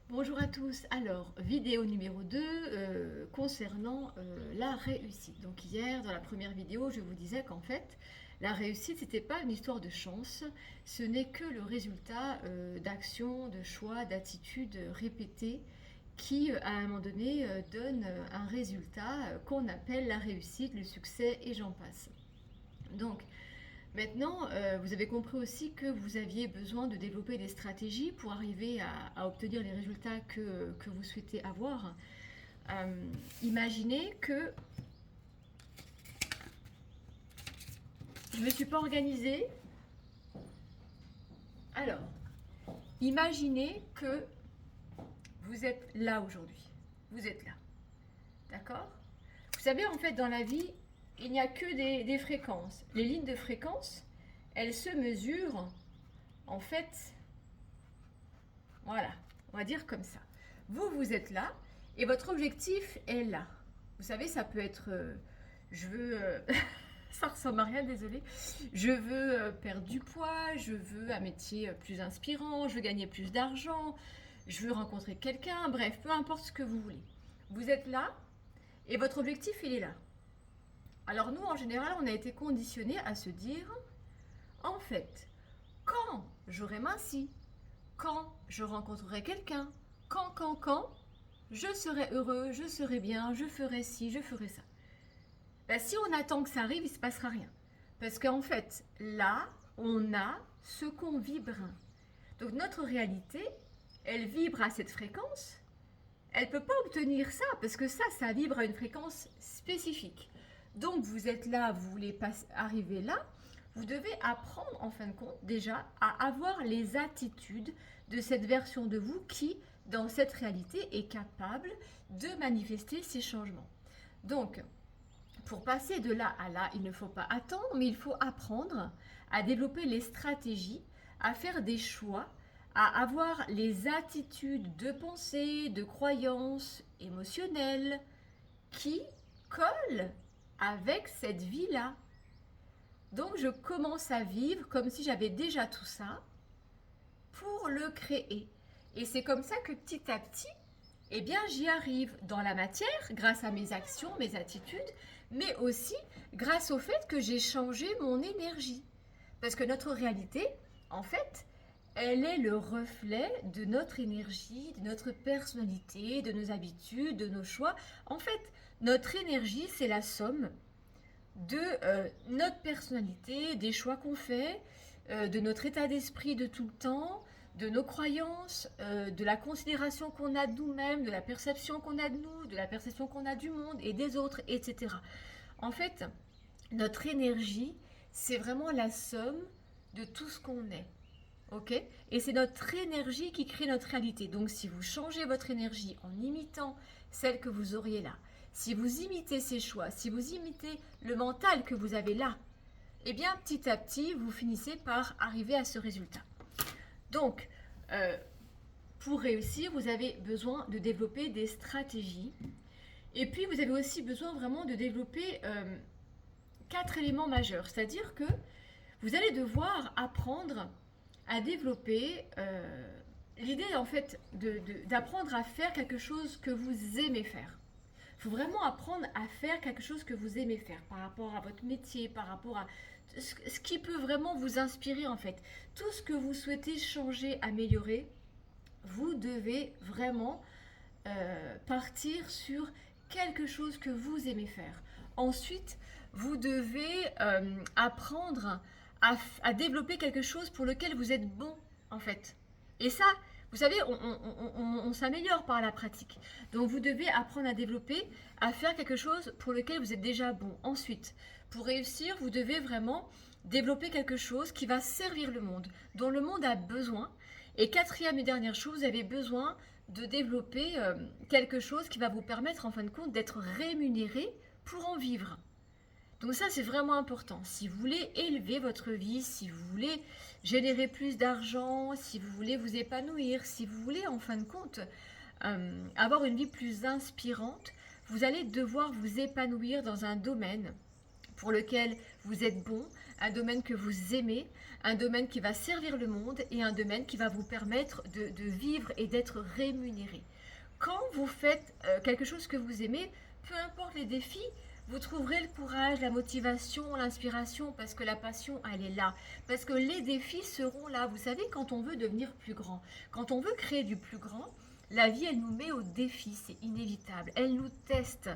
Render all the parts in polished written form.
Bonjour à tous. Alors, vidéo numéro 2 concernant la réussite. Donc hier, dans la première vidéo, je vous disais qu'en fait, la réussite, c'était pas une histoire de chance, ce n'est que le résultat d'actions, de choix, d'attitudes répétées qui, à un moment donné, donnent un résultat qu'on appelle la réussite, le succès et j'en passe. Donc, maintenant, vous avez compris aussi que vous aviez besoin de développer des stratégies pour arriver à obtenir les résultats que vous souhaitez avoir. Imaginez que je ne me suis pas organisée. Alors, imaginez que vous êtes là aujourd'hui. Vous êtes là. D'accord? Vous savez, en fait, dans la vie, il n'y a que des fréquences. Les lignes de fréquence, elles se mesurent, en fait, voilà, on va dire comme ça. Vous êtes là et votre objectif est là. Vous savez, ça peut être, je veux, ça ressemble à rien, désolé. Je veux perdre du poids, je veux un métier plus inspirant, je veux gagner plus d'argent, je veux rencontrer quelqu'un, bref, peu importe ce que vous voulez. Vous êtes là et votre objectif, il est là. Alors nous, en général, on a été conditionnés à se dire, en fait, quand j'aurai minci, quand je rencontrerai quelqu'un, quand, je serai heureux, je serai bien, je ferai ci, je ferai ça. Ben, si on attend que ça arrive, il ne se passera rien. Parce qu'en fait, là, on a ce qu'on vibre. Donc notre réalité, elle vibre à cette fréquence. Elle ne peut pas obtenir ça, parce que ça vibre à une fréquence spécifique. Donc vous êtes là, vous voulez arriver là, vous devez apprendre en fin de compte déjà à avoir les attitudes de cette version de vous qui, dans cette réalité, est capable de manifester ces changements. Donc, pour passer de là à là, il ne faut pas attendre, mais il faut apprendre à développer les stratégies, à faire des choix, à avoir les attitudes de pensée, de croyances émotionnelles qui collent avec cette vie-là. Donc je commence à vivre comme si j'avais déjà tout ça pour le créer. Et c'est comme ça que petit à petit, eh bien, j'y arrive dans la matière grâce à mes actions, mes attitudes, mais aussi grâce au fait que j'ai changé mon énergie. Parce que notre réalité, en fait, elle est le reflet de notre énergie, de notre personnalité, de nos habitudes, de nos choix. En fait, notre énergie, c'est la somme de notre personnalité, des choix qu'on fait, de notre état d'esprit de tout le temps, de nos croyances, de la considération qu'on a de nous-mêmes, de la perception qu'on a de nous, de la perception qu'on a du monde et des autres, etc. En fait, notre énergie, c'est vraiment la somme de tout ce qu'on est. Ok? Et c'est notre énergie qui crée notre réalité. Donc si vous changez votre énergie en imitant celle que vous auriez là, si vous imitez ces choix, si vous imitez le mental que vous avez là, eh bien petit à petit, vous finissez par arriver à ce résultat. Donc, pour réussir, vous avez besoin de développer des stratégies. Et puis, vous avez aussi besoin vraiment de développer 4 éléments majeurs. C'est-à-dire que vous allez devoir apprendre à développer l'idée, en fait, d'apprendre à faire quelque chose que vous aimez faire. Il faut vraiment apprendre à faire quelque chose que vous aimez faire par rapport à votre métier, par rapport à ce qui peut vraiment vous inspirer en fait. Tout ce que vous souhaitez changer, améliorer, vous devez vraiment partir sur quelque chose que vous aimez faire. Ensuite, vous devez apprendre à développer quelque chose pour lequel vous êtes bon en fait. Et ça, vous savez, on s'améliore par la pratique. Donc vous devez apprendre à développer, à faire quelque chose pour lequel vous êtes déjà bon. Ensuite, pour réussir, vous devez vraiment développer quelque chose qui va servir le monde, dont le monde a besoin. Et quatrième et dernière chose, vous avez besoin de développer quelque chose qui va vous permettre en fin de compte d'être rémunéré pour en vivre. Donc ça, c'est vraiment important. Si vous voulez élever votre vie, si vous voulez générer plus d'argent, si vous voulez vous épanouir, si vous voulez en fin de compte avoir une vie plus inspirante, vous allez devoir vous épanouir dans un domaine pour lequel vous êtes bon, un domaine que vous aimez, un domaine qui va servir le monde et un domaine qui va vous permettre de vivre et d'être rémunéré. Quand vous faites quelque chose que vous aimez, peu importe les défis, vous trouverez le courage, la motivation, l'inspiration, parce que la passion, elle est là. Parce que les défis seront là. Vous savez, quand on veut devenir plus grand, quand on veut créer du plus grand, la vie, elle nous met au défi, c'est inévitable. Elle nous teste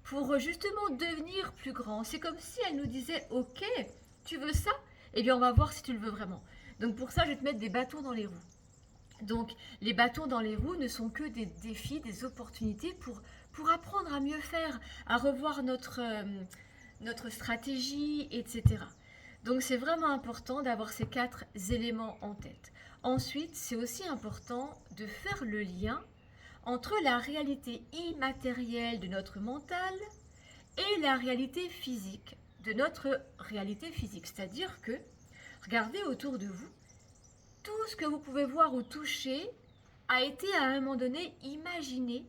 pour justement devenir plus grand. C'est comme si elle nous disait, ok, tu veux ça? Eh bien, on va voir si tu le veux vraiment. Donc pour ça, je vais te mettre des bâtons dans les roues. Donc les bâtons dans les roues ne sont que des défis, des opportunités pour apprendre à mieux faire, à revoir notre stratégie, etc. Donc c'est vraiment important d'avoir ces 4 éléments en tête. Ensuite, c'est aussi important de faire le lien entre la réalité immatérielle de notre mental et la réalité physique de notre réalité physique. C'est-à-dire que, regardez autour de vous, tout ce que vous pouvez voir ou toucher a été à un moment donné imaginé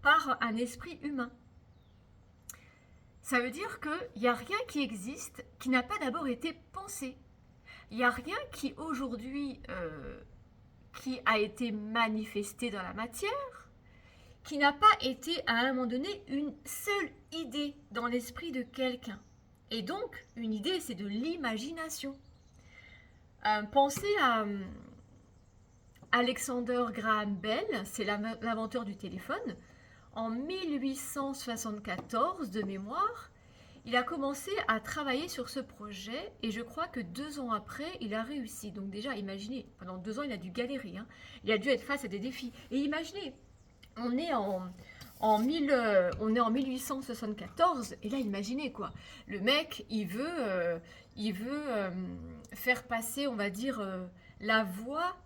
par un esprit humain. Ça veut dire qu'il n'y a rien qui existe qui n'a pas d'abord été pensé. Il n'y a rien qui aujourd'hui qui a été manifesté dans la matière, qui n'a pas été à un moment donné une seule idée dans l'esprit de quelqu'un. Et donc, une idée, c'est de l'imagination. Pensez à Alexander Graham Bell, c'est l'inventeur du téléphone. En 1874, de mémoire, il a commencé à travailler sur ce projet et je crois que 2 ans après, il a réussi. Donc déjà, imaginez, pendant 2 ans, il a dû galérer. Hein. Il a dû être face à des défis. Et imaginez, on est en 1874 et là, imaginez quoi. Le mec, il veut faire passer, on va dire, la voix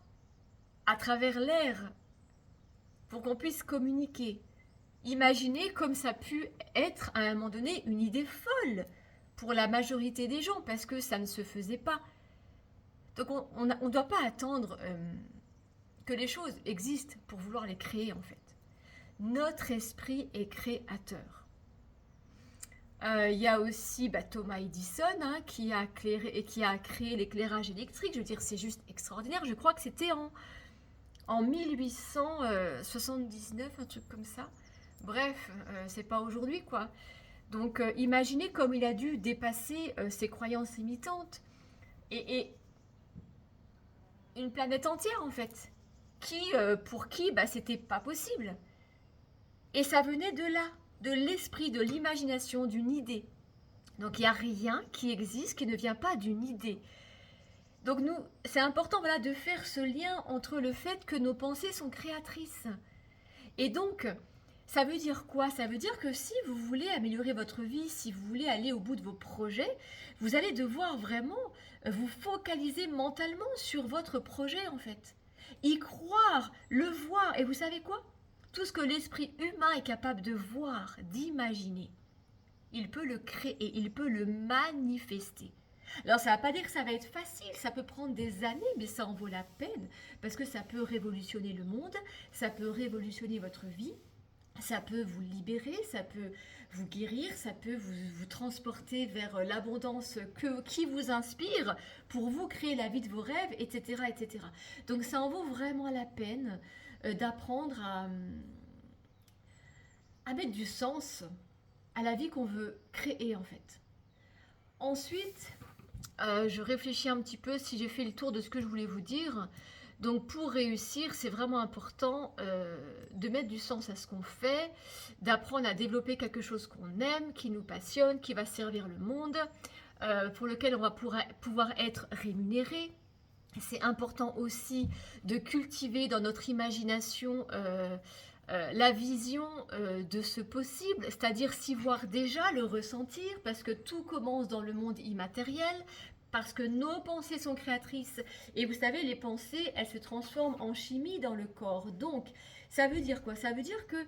à travers l'air pour qu'on puisse communiquer. Imaginez comme ça a pu être à un moment donné une idée folle pour la majorité des gens parce que ça ne se faisait pas. Donc on ne doit pas attendre que les choses existent pour vouloir les créer en fait. Notre esprit est créateur. Il y a aussi Thomas Edison qui a créé l'éclairage électrique. Je veux dire, c'est juste extraordinaire. Je crois que c'était en 1879, un truc comme ça. Bref, c'est pas aujourd'hui quoi. Donc imaginez comme il a dû dépasser ses croyances limitantes et une planète entière en fait, pour qui c'était pas possible. Et ça venait de là, de l'esprit, de l'imagination, d'une idée. Donc il n'y a rien qui existe qui ne vient pas d'une idée. Donc c'est important de faire ce lien entre le fait que nos pensées sont créatrices. Et donc, ça veut dire quoi? Ça veut dire que si vous voulez améliorer votre vie, si vous voulez aller au bout de vos projets, vous allez devoir vraiment vous focaliser mentalement sur votre projet en fait. Y croire, le voir. Et vous savez quoi? Tout ce que l'esprit humain est capable de voir, d'imaginer, il peut le créer, il peut le manifester. Alors ça ne va pas dire que ça va être facile, ça peut prendre des années, mais ça en vaut la peine, parce que ça peut révolutionner le monde, ça peut révolutionner votre vie, ça peut vous libérer, ça peut vous guérir, ça peut vous transporter vers l'abondance qui vous inspire pour vous créer la vie de vos rêves, etc., etc. Donc ça en vaut vraiment la peine d'apprendre à mettre du sens à la vie qu'on veut créer en fait. Ensuite, je réfléchis un petit peu si j'ai fait le tour de ce que je voulais vous dire. Donc pour réussir, c'est vraiment important de mettre du sens à ce qu'on fait, d'apprendre à développer quelque chose qu'on aime, qui nous passionne, qui va servir le monde, pour lequel on va pouvoir être rémunéré. C'est important aussi de cultiver dans notre imagination la vision de ce possible, c'est-à-dire s'y voir déjà, le ressentir, parce que tout commence dans le monde immatériel, parce que nos pensées sont créatrices. Et vous savez, les pensées, elles se transforment en chimie dans le corps. Donc, ça veut dire quoi? Ça veut dire que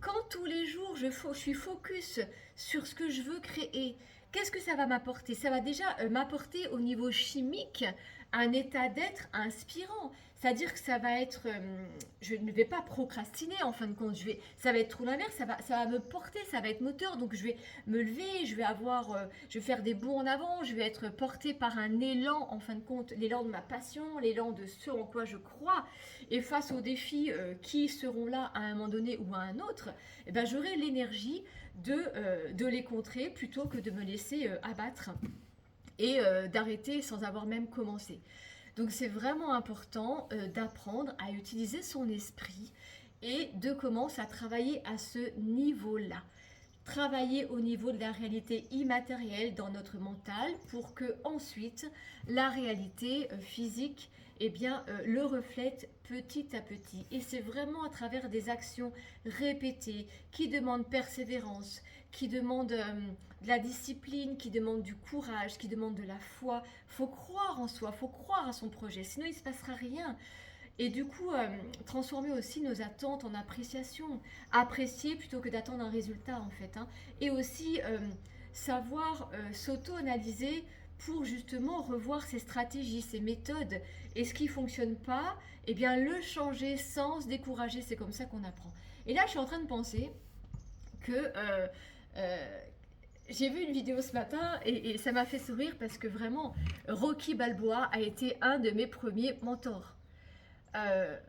quand tous les jours, je suis focus sur ce que je veux créer, qu'est-ce que ça va m'apporter? Ça va déjà m'apporter au niveau chimique un état d'être inspirant. C'est-à-dire que ça va être, je ne vais pas procrastiner en fin de compte, ça va être tout l'inverse, ça va me porter, ça va être moteur, donc je vais me lever, je vais faire des bons en avant, je vais être porté par un élan en fin de compte, l'élan de ma passion, l'élan de ce en quoi je crois, et face aux défis qui seront là à un moment donné ou à un autre, eh ben, j'aurai l'énergie de les contrer plutôt que de me laisser abattre et d'arrêter sans avoir même commencé. Donc c'est vraiment important d'apprendre à utiliser son esprit et de commencer à travailler à ce niveau-là. Travailler au niveau de la réalité immatérielle dans notre mental pour que ensuite la réalité physique le reflète petit à petit. Et c'est vraiment à travers des actions répétées qui demandent persévérance, qui demandent de la discipline, qui demandent du courage, qui demandent de la foi. Faut croire en soi, faut croire à son projet, sinon il ne se passera rien. Et du coup, transformer aussi nos attentes en appréciation. Apprécier plutôt que d'attendre un résultat, en fait. Hein. Et aussi, savoir s'auto-analyser pour justement revoir ses stratégies, ses méthodes. Et ce qui ne fonctionne pas, eh bien, le changer sans se décourager. C'est comme ça qu'on apprend. Et là, je suis en train de penser que... j'ai vu une vidéo ce matin et ça m'a fait sourire parce que vraiment, Rocky Balboa a été un de mes premiers mentors.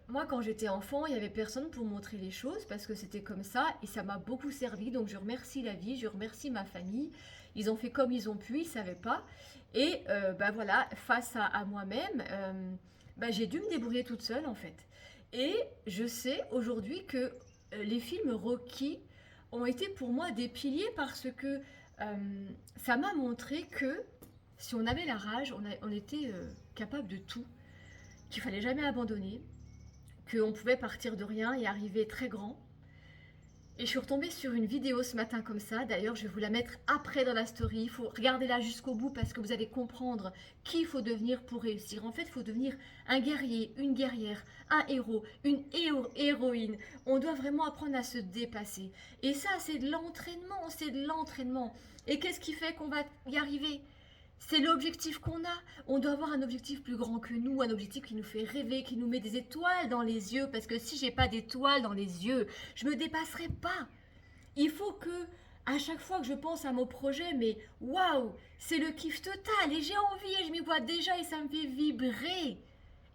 Moi, quand j'étais enfant, il n'y avait personne pour montrer les choses parce que c'était comme ça et ça m'a beaucoup servi. Donc, je remercie la vie, je remercie ma famille. Ils ont fait comme ils ont pu, ils ne savaient pas. Et voilà, face à moi-même, j'ai dû me débrouiller toute seule en fait. Et je sais aujourd'hui que les films Rocky ont été pour moi des piliers parce que ça m'a montré que si on avait la rage, on était capable de tout, qu'il fallait jamais abandonner, qu'on pouvait partir de rien et arriver très grand. Et je suis retombée sur une vidéo ce matin comme ça, d'ailleurs je vais vous la mettre après dans la story, il faut regarder là jusqu'au bout parce que vous allez comprendre qui il faut devenir pour réussir. En fait, il faut devenir un guerrier, une guerrière, un héros, une héroïne. On doit vraiment apprendre à se dépasser. Et ça, c'est de l'entraînement, c'est de l'entraînement. Et qu'est-ce qui fait qu'on va y arriver ? C'est l'objectif qu'on a. On doit avoir un objectif plus grand que nous, un objectif qui nous fait rêver, qui nous met des étoiles dans les yeux. Parce que si j'ai pas d'étoiles dans les yeux, je me dépasserai pas. Il faut que, à chaque fois que je pense à mon projet, mais waouh, c'est le kiff total et j'ai envie et je m'y vois déjà et ça me fait vibrer.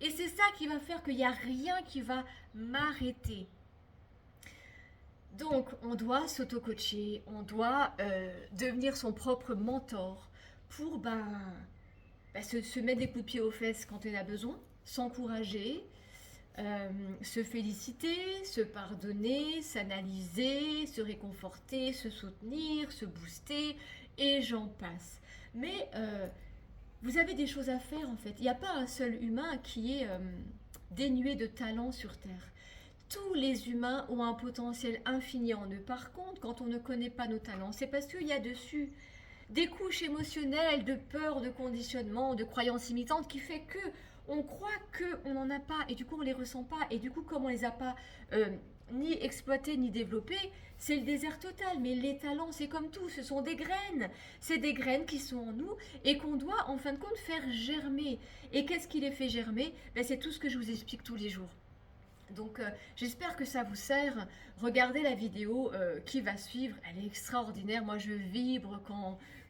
Et c'est ça qui va faire qu'il n'y a rien qui va m'arrêter. Donc, on doit s'auto-coacher, on doit devenir son propre mentor pour se mettre des coups de pied aux fesses quand on a besoin, s'encourager, se féliciter, se pardonner, s'analyser, se réconforter, se soutenir, se booster, et j'en passe. Mais vous avez des choses à faire en fait. Il n'y a pas un seul humain qui est dénué de talent sur Terre. Tous les humains ont un potentiel infini en eux. Par contre, quand on ne connaît pas nos talents, c'est parce qu'il y a dessus des couches émotionnelles, de peur, de conditionnement, de croyances imitantes qui fait que on croit qu'on n'en a pas et du coup on les ressent pas et du coup comme on les a pas ni exploités ni développés, c'est le désert total. Mais les talents, c'est comme tout, ce sont des graines. C'est des graines qui sont en nous et qu'on doit en fin de compte faire germer. Et qu'est-ce qui les fait germer ? C'est tout ce que je vous explique tous les jours. Donc j'espère que ça vous sert. Regardez la vidéo qui va suivre, elle est extraordinaire. Moi je vibre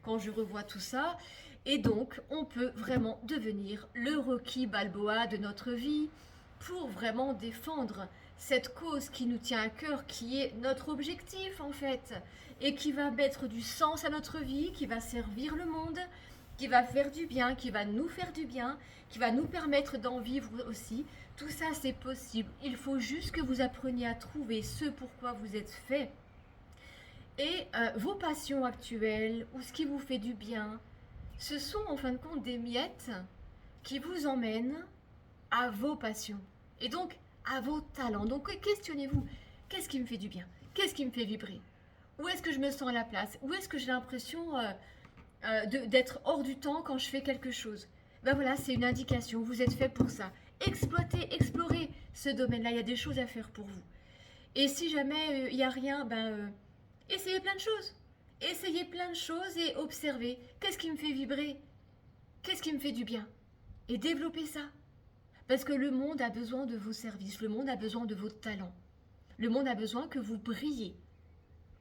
quand je revois tout ça. Et donc on peut vraiment devenir le Rocky Balboa de notre vie pour vraiment défendre cette cause qui nous tient à cœur, qui est notre objectif en fait, et qui va mettre du sens à notre vie, qui va servir le monde, qui va faire du bien, qui va nous faire du bien, qui va nous permettre d'en vivre aussi. Tout ça, c'est possible. Il faut juste que vous appreniez à trouver ce pourquoi vous êtes fait. Et vos passions actuelles, ou ce qui vous fait du bien, ce sont en fin de compte des miettes qui vous emmènent à vos passions. Et donc, à vos talents. Donc, questionnez-vous. Qu'est-ce qui me fait du bien ? Qu'est-ce qui me fait vibrer ? Où est-ce que je me sens à la place ? Où est-ce que j'ai l'impression d'être hors du temps quand je fais quelque chose ? Voilà, c'est une indication. Vous êtes fait pour ça. Exploitez, explorez ce domaine-là. Il y a des choses à faire pour vous. Et si jamais il n'y a rien, essayez plein de choses. Essayez plein de choses et observez. Qu'est-ce qui me fait vibrer ? Qu'est-ce qui me fait du bien ? Et développez ça. Parce que le monde a besoin de vos services, le monde a besoin de vos talents. Le monde a besoin que vous brillez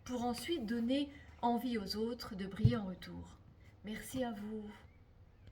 pour ensuite donner envie aux autres de briller en retour. Merci à vous.